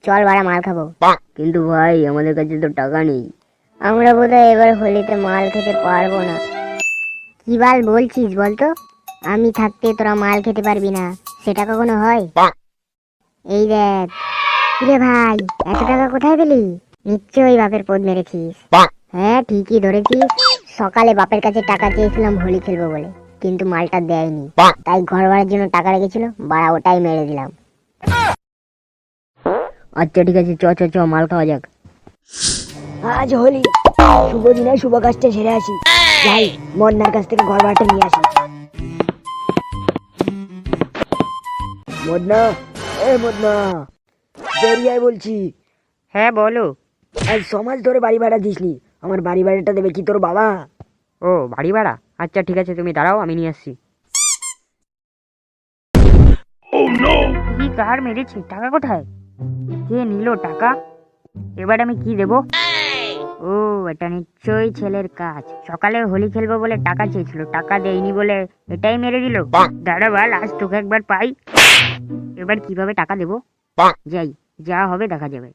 চল বাড়া মাল খাবো। কিন্তু ভাই আমাদের কাছে তো টাকা নেই। আমরা বোধহয় এবার হোলিতে মাল খেতে পারবো না। কি বাল বলছিস বলতো? আমি থাকতে তোরা মাল খেতে পারবি না, সেটা কখনো হয়? এই দেখ। কিরে ভাই, এত টাকা কোথায় পেলি? নিশ্চয়ই বাপের পোদ মেরেছিস। হ্যাঁ ঠিকই ধরেছিস। সকালে বাপের কাছে টাকা চেয়েছিলাম হোলি খেলবো বলে, কিন্তু মালটা দেয়নি, তাই ঘর ভাড়ার জন্য টাকা রেখেছিল, বাড়া ওটাই মেরে দিলাম। আচ্ছা ঠিক আছে, চ চ চ মাল খাওয়া যাক। আজ হোলি, শুভ দিনে শুভ কাজটা সেরে আসি। যাই মদনার কাছ থেকে ঘর ভাড়াটা নিয়ে আসি। মদনা, মদনা, বেরিয়ে আয় বলছি। হ্যাঁ বলো। আজ সমাজ ধরে বাড়ি ভাড়া দিসনি, আমার বাড়ি ভাড়াটা দেবে কি তোর বাবা? ও বাড়ি ভাড়া, আচ্ছা ঠিক আছে তুমি দাঁড়াও, আমি নিয়ে আসছি। কি কার মেরেছে? টাকা কোথায়? কে নিল টাকা? এবার আমি কি দেব? ও এটা নিশ্চয়ই ছেলের কাজ। সকালে হোলি খেলবো বলে টাকা চেয়েছিল, টাকা দেয়নি বলে এটাই মেরে দিল। দাঁড়া বাল, আজ তোকে একবার পাই। এবার কিভাবে টাকা দেবো? যাই, যা হবে দেখা যাবে।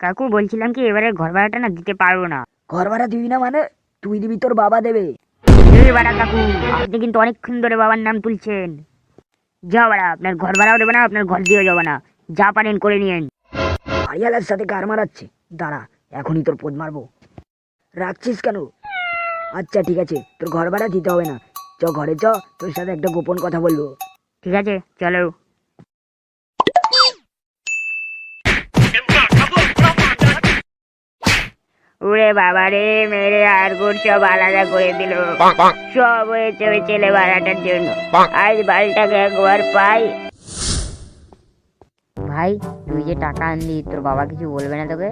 কাকু বলছিলাম কি, এবারে ঘর ভাড়াটা না দিতে পারবো না। ঘর ভাড়া দিবি না মানে? তুই দিবি, তোর বাবা দেবে। এই বাড়া কাকু, আপনি কিন্তু অনেকক্ষণ ধরে বাবার নাম তুলছেন। যা বাড়া, আপনার ঘর ভাড়াও দেবে না, আপনার ঘর দিয়েও যাবে না, যা পারেন করে নিয়েন। বাড়িওয়ালার সাথে কার মারাচ্ছে? দাঁড়া, এখনই তোর পোদ মারবো। রাখছিস কেন? আচ্ছা ঠিক আছে, তোর ঘর ভাড়া দিতে হবে না। চ ঘরে চ, তোর সাথে একটা গোপন কথা বলবো। ঠিক আছে চলো। ওরে বাবা রে, মেরে আরগুর সব আলাদা করে দিল। সব হয়েছে ওই ছেলে ভাড়াটার জন্য। আজ বাড়িটাকে একবার পাই। ভাই তুই যে টাকা আনলি, তোর বাবা কিছু বলবে না তোকে?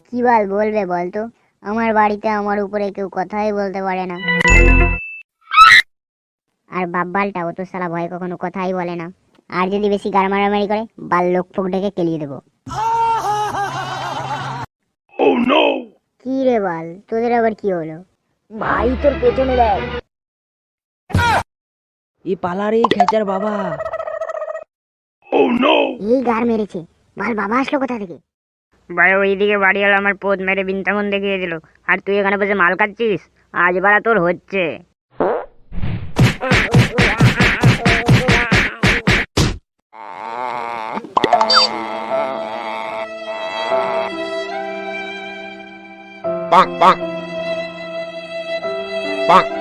কি বাল বলবে বলতো? আমার বাড়িতে আমার উপরে কেউ কথাই বলতে পারে না। আর বালটা ও তো শালা ভয় কখনো কথাই বলে না। আর যদি বেশি গার মারামারি করে, বাল লোক ফোক ডেকে কেলিয়ে দেবো। কি রে বাল, তোদের আবার কি হলো? ভাই তোর পেছনে দেখ। এই পালারে খেচার বাবা। এই গার মেরেছে। বাল বাবা আসলো কোথা থেকে? ভাই ওইদিকে বাড়িওয়ালা আমার পোদ মেরে বিন্তামন দেখিয়ে দিল, আর তুই এখানে বসে মাল খাচ্ছিস। আজ বাড়া তোর হচ্ছে। bonk, bonk. Bonk.